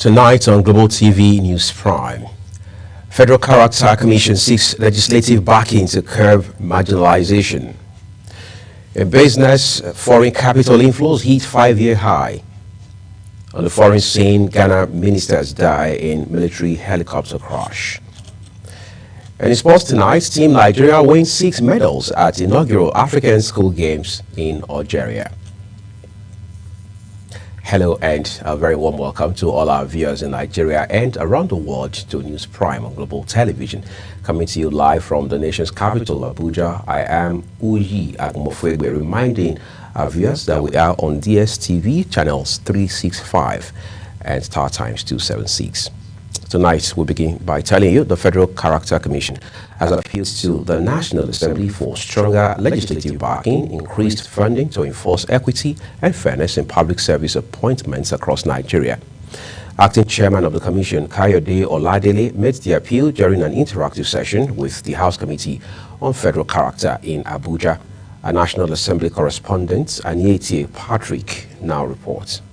Tonight on Global TV News Prime, Federal Character Commission seeks legislative backing to curb marginalization. In business, foreign capital inflows hit 5-year high. On the foreign scene, Ghana ministers die in military helicopter crash. And in sports tonight, Team Nigeria wins 6 medals at inaugural African School Games in Algeria. Hello and a very warm welcome to all our viewers in Nigeria and around the world to News Prime on Global Television. Coming to you live from the nation's capital, Abuja, I am Uyi Agmofwegbe, reminding our viewers that we are on DSTV channels 365 and Star Times 276. Tonight, we begin by telling you the Federal Character Commission has appealed to the National Assembly for stronger legislative backing, increased funding to enforce equity and fairness in public service appointments across Nigeria. Acting Chairman of the Commission, Kayode Oladele, made the appeal during an interactive session with the House Committee on Federal Character in Abuja. Our National Assembly correspondent, Anyete Patrick, now reports.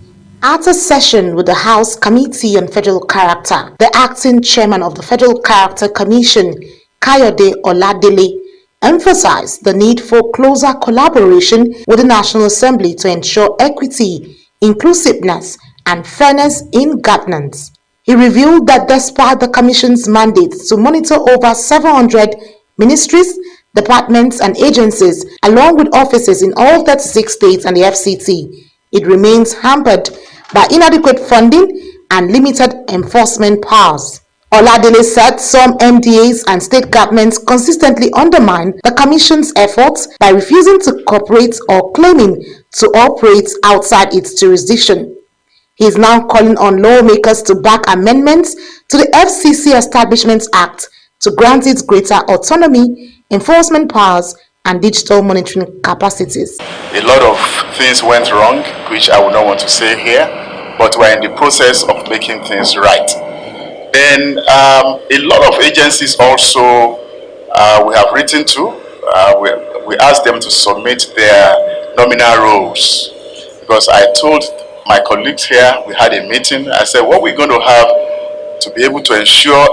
At a session with the House Committee on Federal Character, the acting chairman of the Federal Character Commission, Kayode Oladele, emphasized the need for closer collaboration with the National Assembly to ensure equity, inclusiveness, and fairness in governance. He revealed that despite the Commission's mandate to monitor over 700 ministries, departments, and agencies, along with offices in all 36 states and the FCT, it remains hampered by inadequate funding and limited enforcement powers. Oladele said some MDAs and state governments consistently undermine the Commission's efforts by refusing to cooperate or claiming to operate outside its jurisdiction. He is now calling on lawmakers to back amendments to the FCC Establishment Act to grant it greater autonomy, enforcement powers, and digital monitoring capacities. A lot of things went wrong, which I would not want to say here, but we're in the process of making things right. Then a lot of agencies also we have written to, we asked them to submit their nominal roles, because I told my colleagues here, we had a meeting, I said what we're going to have to be able to ensure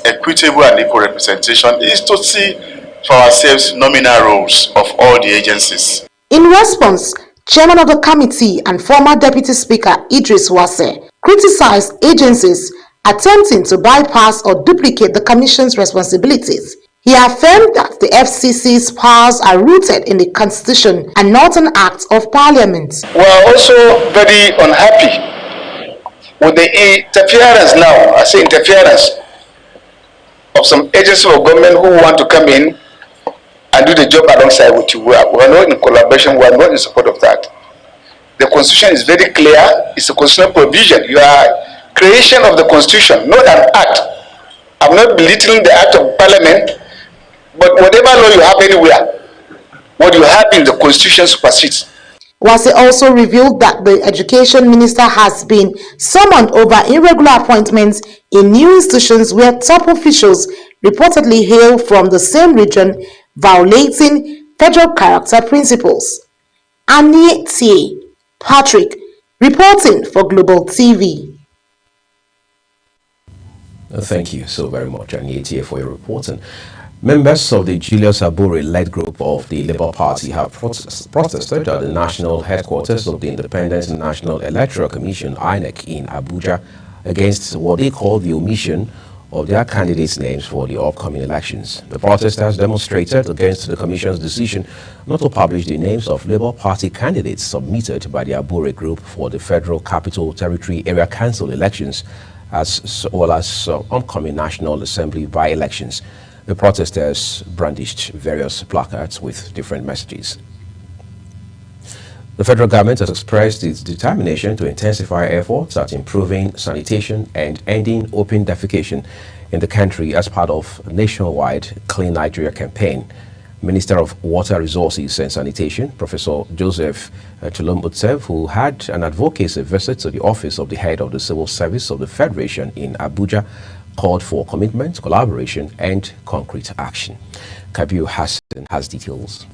equitable and equal representation is to see for ourselves nominal roles of all the agencies. In response, Chairman of the committee and former Deputy Speaker Idris Wase criticized agencies attempting to bypass or duplicate the Commission's responsibilities. He affirmed that the FCC's powers are rooted in the Constitution and not an act of Parliament. We are also very unhappy with the interference now, I say interference, of some agencies of government who want to come in and do the job alongside with you. We are not in collaboration, we are not in support of that. The Constitution is very clear, it's a constitutional provision. You are creation of the Constitution, not an act. I'm not belittling the act of Parliament, but whatever law you have anywhere, what you have in the Constitution supersedes. Wase also revealed that the Education Minister has been summoned over irregular appointments in new institutions where top officials reportedly hail from the same region, violating federal character principles. Anyete Patrick, reporting for Global TV. Thank you so very much, Anyete, for your reporting. Members of the Julius Abure-led group of the Labour Party have protested at the national headquarters of the Independent National Electoral Commission, INEC, in Abuja against what they call the omission of their candidates' names for the upcoming elections. The protesters demonstrated against the Commission's decision not to publish the names of Labour Party candidates submitted by the Abure group for the Federal Capital Territory Area Council elections, as well as upcoming National Assembly by-elections. The protesters brandished various placards with different messages. The federal government has expressed its determination to intensify efforts at improving sanitation and ending open defecation in the country as part of a nationwide Clean Nigeria campaign. Minister of Water Resources and Sanitation, Professor Joseph Chulum-Utsev, who had an advocacy visit to the office of the head of the Civil Service of the Federation in Abuja, called for commitment, collaboration, and concrete action. Kabir Hassan has details.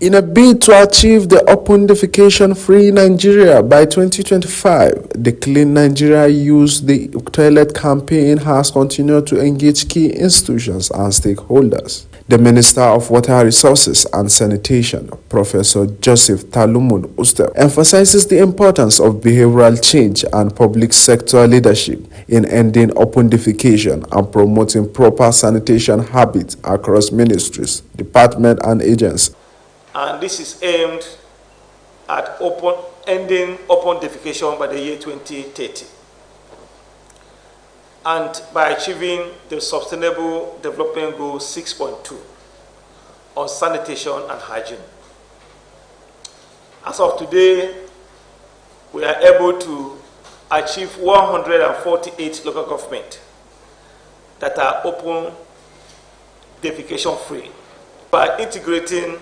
In a bid to achieve the open defecation-free Nigeria by 2025, the Clean Nigeria Use the Toilet campaign has continued to engage key institutions and stakeholders. The Minister of Water Resources and Sanitation, Professor Joseph Talumun Uster, emphasizes the importance of behavioral change and public sector leadership in ending open defecation and promoting proper sanitation habits across ministries, departments, and agencies. And this is aimed at ending open defecation by the year 2030 and by achieving the Sustainable Development Goal 6.2 on sanitation and hygiene. As of today, we are able to achieve 148 local governments that are open defecation free by integrating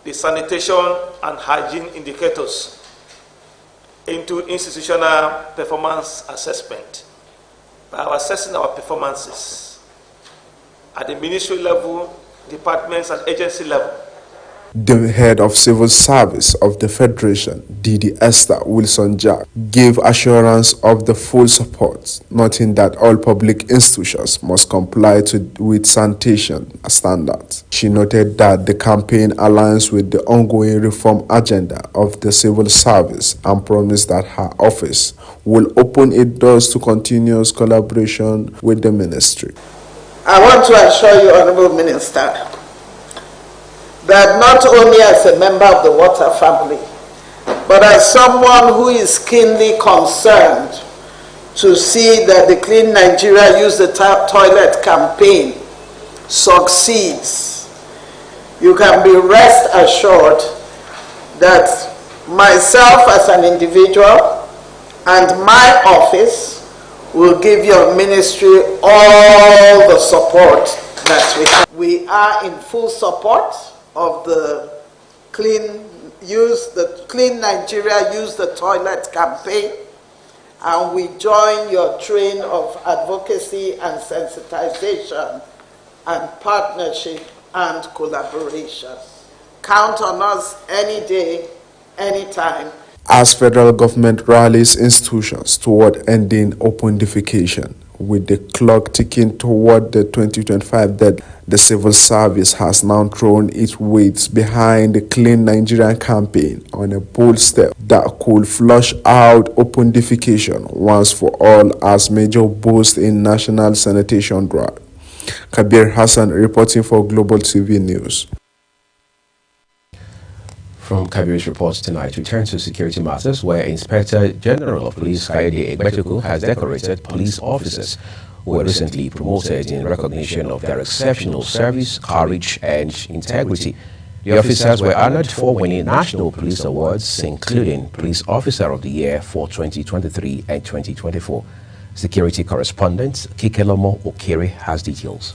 the sanitation and hygiene indicators into institutional performance assessment by assessing our performances at the ministry level, departments, and agency level. The head of civil service of the Federation, Didi Esther Wilson-Jack, gave assurance of the full support, noting that all public institutions must comply with sanitation standards. She noted that the campaign aligns with the ongoing reform agenda of the civil service and promised that her office will open its doors to continuous collaboration with the ministry. I want to assure you, Honorable Minister, that not only as a member of the water family, but as someone who is keenly concerned to see that the Clean Nigeria Use the Toilet campaign succeeds, you can be rest assured that myself as an individual and my office will give your ministry all the support that we have. We are in full support of the Clean Nigeria Use the Toilet campaign, and we join your train of advocacy and sensitization and partnership and collaboration. Count on us any day, anytime. As federal government rallies institutions toward ending open defecation, with the clock ticking toward the 2025 deadline, the civil service has now thrown its weight behind the Clean Nigeria campaign on a bold step that could flush out open defecation once for all as major boost in national sanitation drive. Kabir Hassan reporting for Global TV News. From Kabir's reports tonight, we turn to security matters, where Inspector General of Police Kayode Egbetokoun has decorated police officers who were recently promoted in recognition of their exceptional service, courage, and integrity. The officers were honored for winning national police awards, including Police Officer of the Year for 2023 and 2024. Security correspondent Kikelomo Okere has details.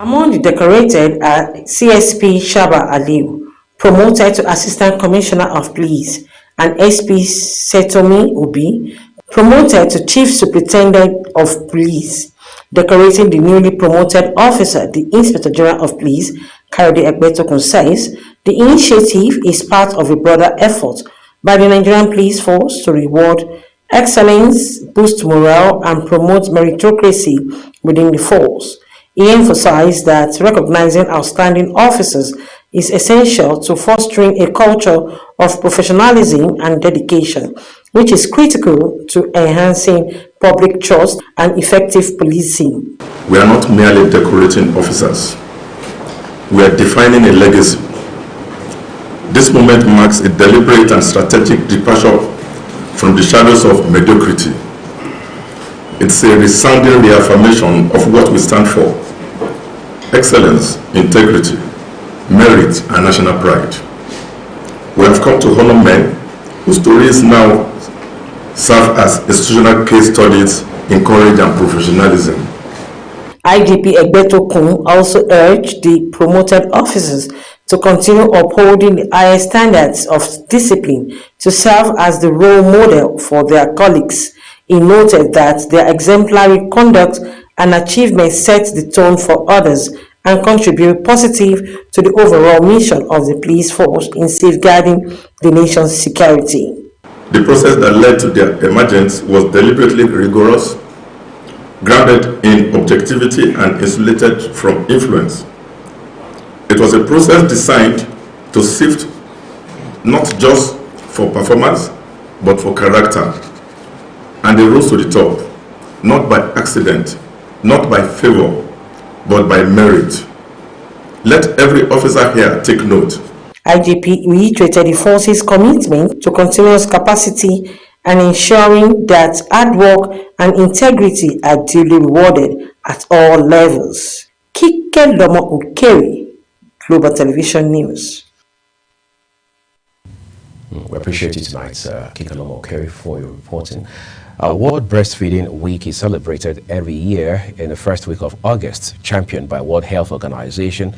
Among the decorated are CSP Shaba Aliu, promoted to Assistant Commissioner of Police, and SP Setomi Obi, promoted to Chief Superintendent of Police. Decorating the newly promoted officer, the Inspector General of Police, Kayode Egbetokoun, says the initiative is part of a broader effort by the Nigerian Police Force to reward excellence, boost morale, and promote meritocracy within the force. He emphasized that recognizing outstanding officers is essential to fostering a culture of professionalism and dedication, which is critical to enhancing public trust and effective policing. We are not merely decorating officers. We are defining a legacy. This moment marks a deliberate and strategic departure from the shadows of mediocrity. It's a resounding reaffirmation of what we stand for: excellence, integrity, merit, and national pride. We have come to honor men whose stories now serve as institutional case studies in courage and professionalism. IGP Egbetokoun also urged the promoted officers to continue upholding the highest standards of discipline to serve as the role model for their colleagues. He noted that their exemplary conduct and achievements set the tone for others and contribute positive to the overall mission of the police force in safeguarding the nation's security. The process that led to their emergence was deliberately rigorous, grounded in objectivity and insulated from influence. It was a process designed to sift not just for performance, but for character. And they rose to the top, not by accident, not by favor, but by merit. Let every officer here take note. IGP reiterated the force's commitment to continuous capacity and ensuring that hard work and integrity are duly rewarded at all levels. Kike Lomo Ukeri, Global Television News. We appreciate you tonight, Kike Lomo Ukeri, for your reporting. World Breastfeeding Week is celebrated every year in the first week of August, championed by World Health Organization,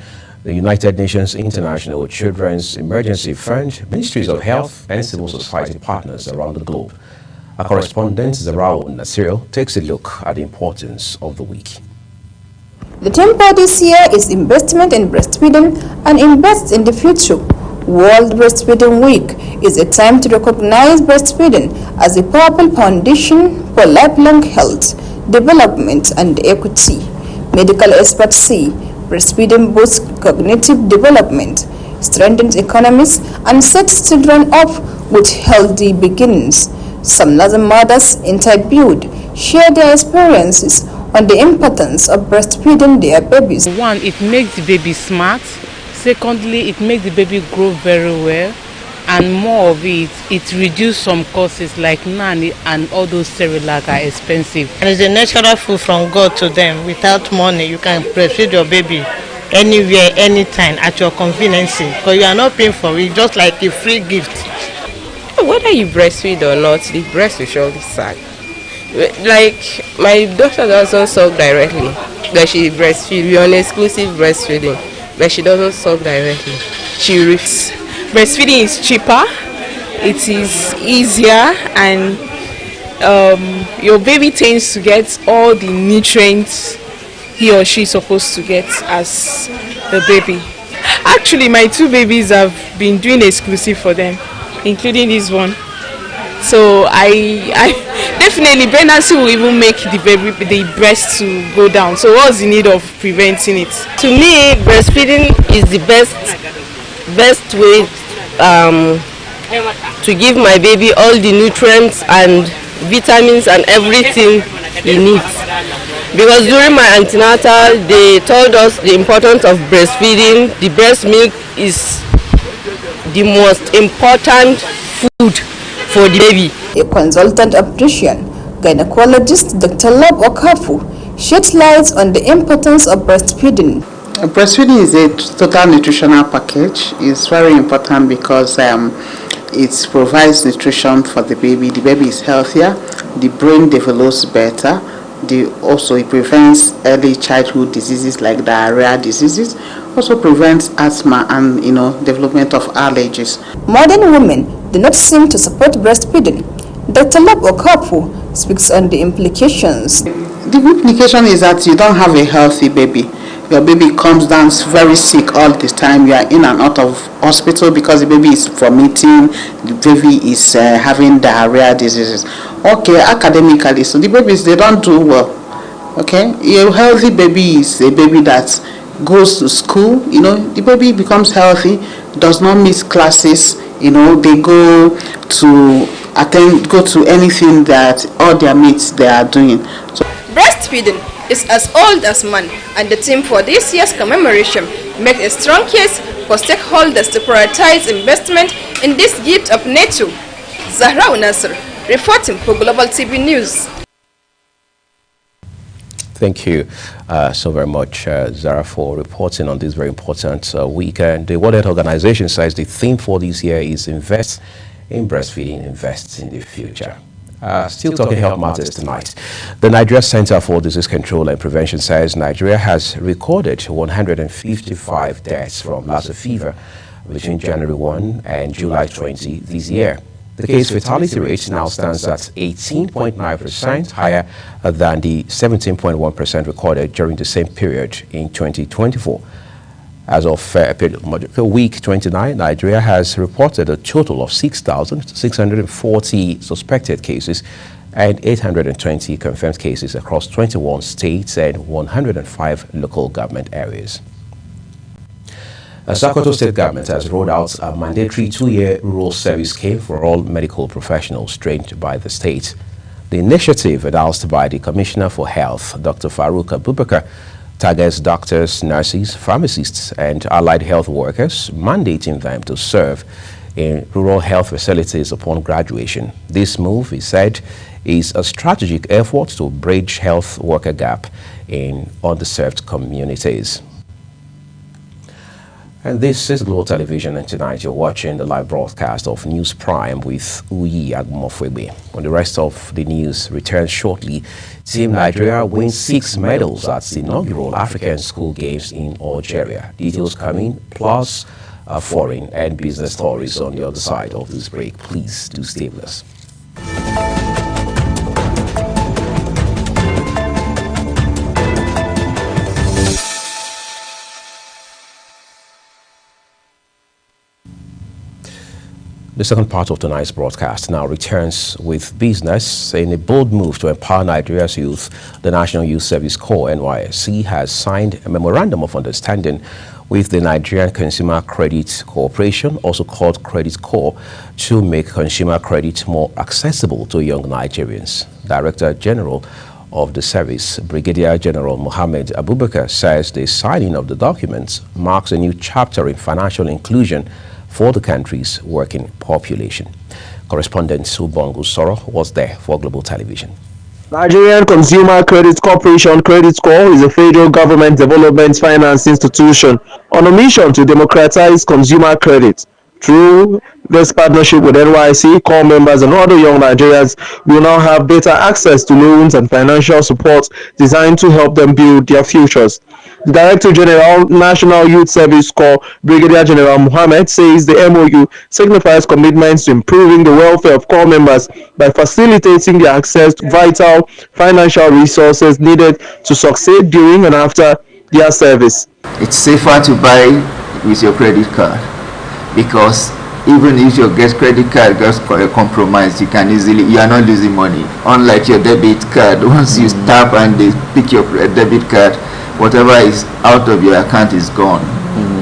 the United Nations International Children's Emergency Fund, Ministries of Health, and civil society partners around the globe. Our correspondent, Zarawo Nasiro, takes a look at the importance of the week. The theme for this year is Investment in Breastfeeding and Invest in the Future. World Breastfeeding Week is a time to recognize breastfeeding as a powerful foundation for lifelong health, development, and equity. Medical experts say breastfeeding boosts cognitive development, strengthens economies, and sets children up with healthy beginnings. Some nursing mothers interviewed share their experiences on the importance of breastfeeding their babies. One, it makes the baby smart. Secondly, it makes the baby grow very well, and more of it, it reduces some costs like nanny and all those Cerelac are expensive. And it's a natural food from God to them. Without money, you can breastfeed your baby anywhere, anytime, at your convenience. Because you are not paying for it, just like a free gift. Whether you breastfeed or not, the breast will surely suck. Like my daughter doesn't suck directly, but she breastfeeds. We're on exclusive breastfeeding, but she doesn't suck directly. She reads. Breastfeeding is cheaper, it is easier, and your baby tends to get all the nutrients he or she is supposed to get as the baby. Actually, my two babies have been doing exclusive for them, including this one. So I definitely pregnancy will even make the breast to go down. So what's the need of preventing it? To me, breastfeeding is the best way to give my baby all the nutrients and vitamins and everything he needs. Because during my antenatal, they told us the importance of breastfeeding. The breast milk is the most important food for the baby. A consultant obstetrician, gynecologist Dr. Love Okafu, sheds light on the importance of breastfeeding. Breastfeeding is a total nutritional package. It's very important because it provides nutrition for the baby. The baby is healthier, the brain develops better. Also, it prevents early childhood diseases like diarrhea diseases. Also prevents asthma and development of allergies. Modern women do not seem to support breastfeeding. Dr. Lab Okafu speaks on the implications. The implication is that you don't have a healthy baby. Your baby comes down very sick all the time. You are in and out of hospital because the baby is vomiting, the baby is having diarrhea diseases. Okay, academically, so the babies, they don't do well. Okay, a healthy baby is a baby that goes to school. The baby becomes healthy, does not miss classes. They go to anything that all their mates they are doing. So breastfeeding is as old as man, and the theme for this year's commemoration makes a strong case for stakeholders to prioritize investment in this gift of nature. Zahra Nasser, reporting for Global TV News. Thank you so very much, Zara, for reporting on this very important weekend. The World Health Organization says the theme for this year is Invest in Breastfeeding, Invest in the Future. Still talking health matters tonight. The Nigeria Center for Disease Control and Prevention says Nigeria has recorded 155 deaths from Lassa fever between January 1 and July 20 this year. The case fatality rate now stands at 18.9%, higher than the 17.1% recorded during the same period in 2024. As of week 29, Nigeria has reported a total of 6,640 suspected cases and 820 confirmed cases across 21 states and 105 local government areas. The Sokoto State Government has rolled out a mandatory 2-year rural service scheme for all medical professionals trained by the state. The initiative, announced by the Commissioner for Health, Dr. Farouk Abubakar, targets doctors, nurses, pharmacists, and allied health workers, mandating them to serve in rural health facilities upon graduation. This move, he said, is a strategic effort to bridge health worker gap in underserved communities. And this is Glow Television, and tonight you're watching the live broadcast of News Prime with Uyi Agmofwebe. When the rest of the news returns shortly, Team Nigeria wins 6 medals at the inaugural African School Games in Algeria. Details coming, plus foreign and business stories on the other side of this break. Please do stay with us. The second part of tonight's broadcast now returns with business. In a bold move to empower Nigeria's youth, the National Youth Service Corps, NYSC, has signed a memorandum of understanding with the Nigerian Consumer Credit Corporation, also called Credit Corps, to make consumer credit more accessible to young Nigerians. Director General of the service, Brigadier General Mohammed Abubakar, says the signing of the document marks a new chapter in financial inclusion for the country's working population. Correspondent Subongu Soro was there for Global Television. Nigerian Consumer Credit Corporation Credit Corps is a federal government development finance institution on a mission to democratize consumer credit. Through this partnership with NYSC, core members and other young Nigerians will now have better access to loans and financial support designed to help them build their futures. The Director General, National Youth Service Corps, Brigadier General Mohammed, says the MOU signifies commitments to improving the welfare of core members by facilitating their access to vital financial resources needed to succeed during and after their service. It's safer to buy with your credit card, because even if your credit card gets compromised, you are not losing money. Unlike your debit card, once you tap and they pick your debit card, whatever is out of your account is gone.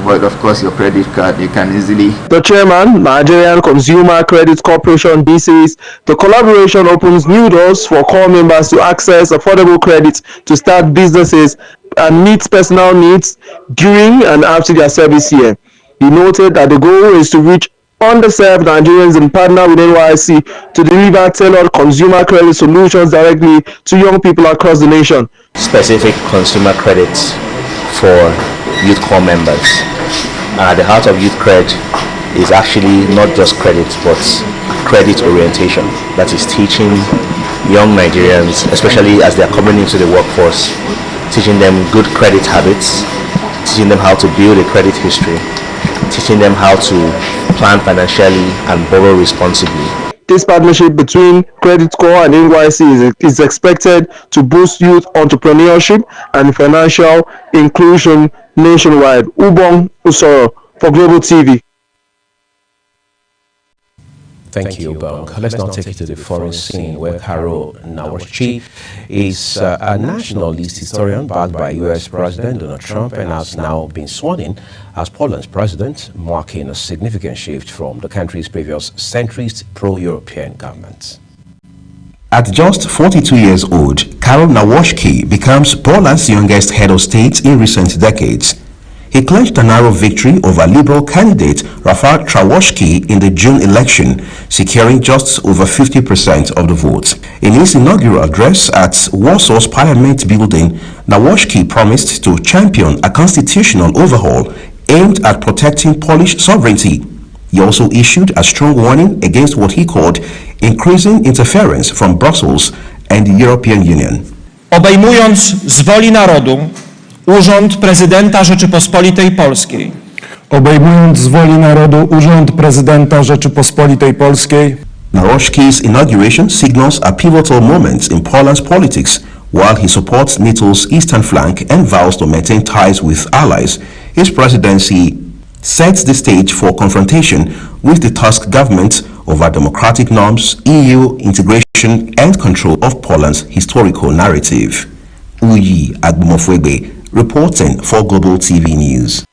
But of course, your credit card, you can easily. The chairman, Nigerian Consumer Credit Corporation, says the collaboration opens new doors for core members to access affordable credit to start businesses and meet personal needs during and after their service year. He noted that the goal is to reach underserved Nigerians and partner with NYSC to deliver tailored consumer credit solutions directly to young people across the nation. Specific consumer credits for youth core members. At the heart of youth credit is actually not just credit, but credit orientation. That is teaching young Nigerians, especially as they are coming into the workforce, teaching them good credit habits, teaching them how to build a credit history, teaching them how to plan financially and borrow responsibly. This partnership between Credit Corps and NYSC is expected to boost youth entrepreneurship and financial inclusion nationwide. Ubong Usoro for Global TV. Thank you, Bong. Let's now take you to the foreign scene where Carol Nawoshchi is a nationalist historian backed by U.S. President Donald Trump and has now been sworn in as Poland's president, marking a significant shift from the country's previous centrist pro-European government. At just 42 years old, Karol Nawrocki becomes Poland's youngest head of state in recent decades. He clinched a narrow victory over Liberal candidate Rafał Trzaskowski in the June election, securing just over 50% of the vote. In his inaugural address at Warsaw's Parliament building, Nawrocki promised to champion a constitutional overhaul aimed at protecting Polish sovereignty. He also issued a strong warning against what he called increasing interference from Brussels and the European Union. Obejmując z woli narodu Urząd Prezydenta Rzeczypospolitej Polskiej. Obejmując z woli narodu Urząd Prezydenta Rzeczypospolitej Polskiej. Naroshki's inauguration signals a pivotal moment in Poland's politics. While he supports NATO's eastern flank and vows to maintain ties with allies, his presidency sets the stage for confrontation with the Tusk government over democratic norms, EU integration, and control of Poland's historical narrative. Uyi Agbumofwegbe, reporting for Global TV News.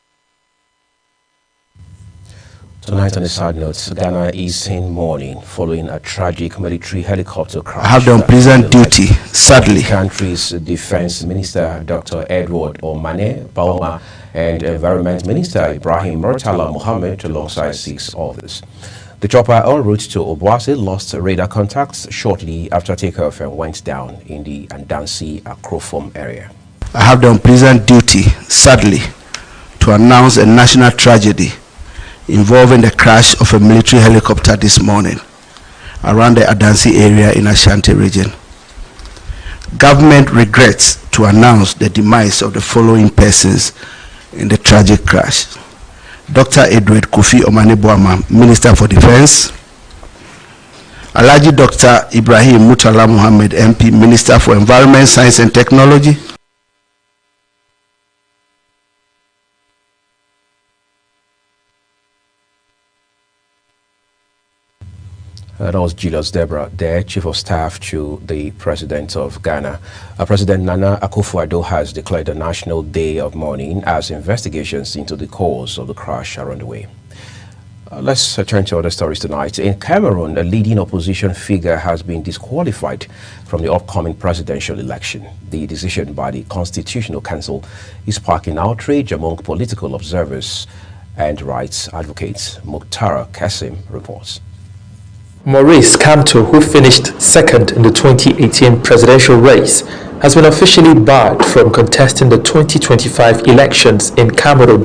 Tonight, on a side note, Ghana is in mourning following a tragic military helicopter crash. I have the unpleasant duty, sadly. The country's Defense Minister, Dr. Edward Omane Bauma, and Environment Minister Ibrahim Murtala Mohammed, alongside 6 others. The chopper en route to Obuasi lost radar contacts shortly after takeoff and went down in the Andansi Akrofom area. I have the unpleasant duty, sadly, to announce a national tragedy involving the crash of a military helicopter this morning around the Adansi area in Ashanti region. Government regrets to announce the demise of the following persons in the tragic crash: Dr. Edward Kofi Omane Boama, Minister for Defense; Alhaji Dr. Ibrahim Murtala Mohammed, MP, Minister for Environment, Science and Technology; That was Julius Deborah, the Chief of Staff to the President of Ghana. President Nana Akufo-Addo has declared a national day of mourning as investigations into the cause of the crash are underway. Let's turn to other stories tonight. In Cameroon, a leading opposition figure has been disqualified from the upcoming presidential election. The decision by the Constitutional Council is sparking outrage among political observers and rights advocates. Mukhtar Kasim reports. Maurice Kamto, who finished second in the 2018 presidential race, has been officially barred from contesting the 2025 elections in Cameroon.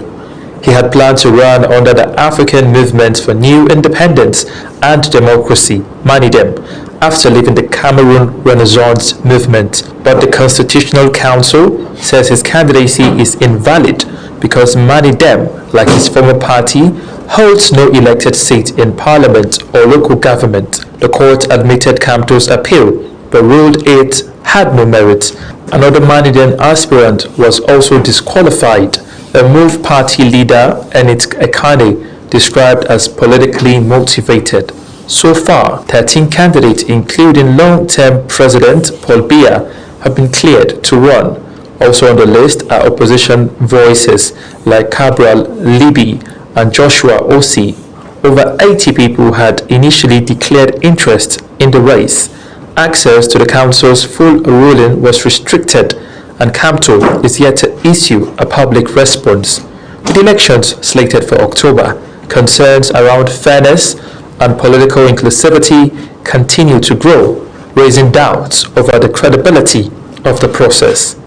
He had planned to run under the African Movement for New Independence and Democracy, MANIDEM, after leaving the Cameroon Renaissance Movement. But the Constitutional Council says his candidacy is invalid because MANIDEM, like his former party, holds no elected seat in parliament or local government. The court admitted Kamto's appeal, but ruled it had no merit. Another MANIDEM aspirant was also disqualified, a MOVE party leader, Enit Ekane, described as politically motivated. So far, 13 candidates, including long-term President Paul Biya, have been cleared to run. Also on the list are opposition voices like Cabral Libi and Joshua Osi. Over 80 people had initially declared interest in the race. Access to the council's full ruling was restricted, and Kamto is yet to issue a public response. With elections slated for October, concerns around fairness and political inclusivity continue to grow, raising doubts over the credibility of the process.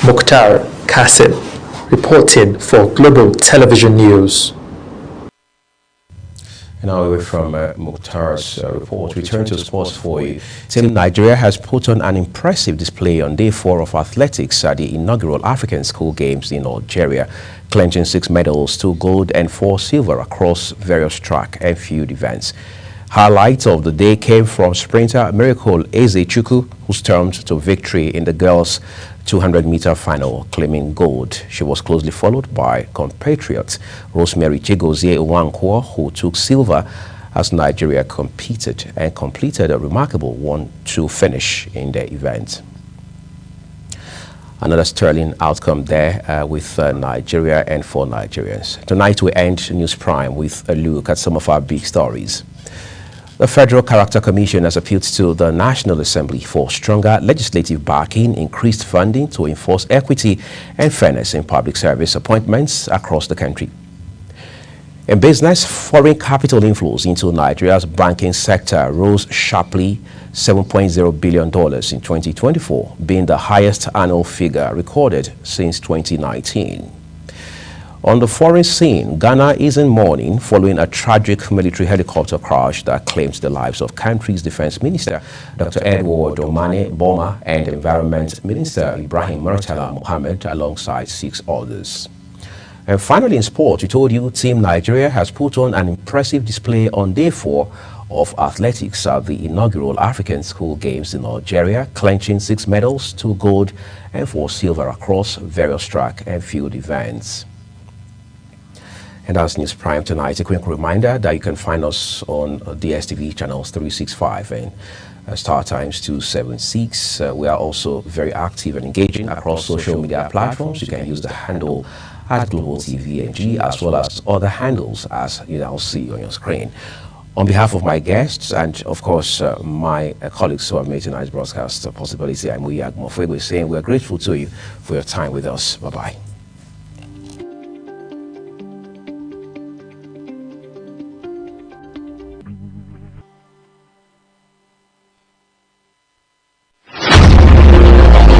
Mukhtar Kasim, reporting for Global Television News. Now away from Mukhtar's report, we turn to sports for you. Team Nigeria has put on an impressive display on day 4 of athletics at the inaugural African School Games in Algeria, clinching 6 medals, 2 gold and 4 silver across various track and field events. Highlights of the day came from sprinter Miracle Ezechukwu, who stormed to victory in the girls' 200-meter final, claiming gold. She was closely followed by compatriot Rosemary Chigozie Nwankwo, who took silver as Nigeria competed and completed a remarkable 1-2 finish in the event. Another sterling outcome there with Nigeria and for Nigerians. Tonight we end News Prime with a look at some of our big stories. The Federal Character Commission has appealed to the National Assembly for stronger legislative backing, increased funding to enforce equity and fairness in public service appointments across the country. In business, foreign capital inflows into Nigeria's banking sector rose sharply, $7.0 billion in 2024, being the highest annual figure recorded since 2019. On the foreign scene, Ghana is in mourning following a tragic military helicopter crash that claims the lives of country's defense minister, Dr. Edward Omane Bauma, and Environment Minister Ibrahim Murtala Mohammed, alongside 6 others. And finally in sport, we told you Team Nigeria has put on an impressive display on day 4 of athletics at the inaugural African School Games in Algeria, clinching 6 medals, 2 gold and 4 silver across various track and field events. And that's News Prime tonight. A quick reminder that you can find us on DSTV channels 365 and Star Times 276. We are also very active and engaging across social media platforms. You can use the handle at Global TVNG as well as other handles as you now see on your screen. On behalf of my guests and of course my colleagues who have made tonight's broadcast a possibility, I'm Muyi Agmofwe saying we are grateful to you for your time with us. Bye-bye.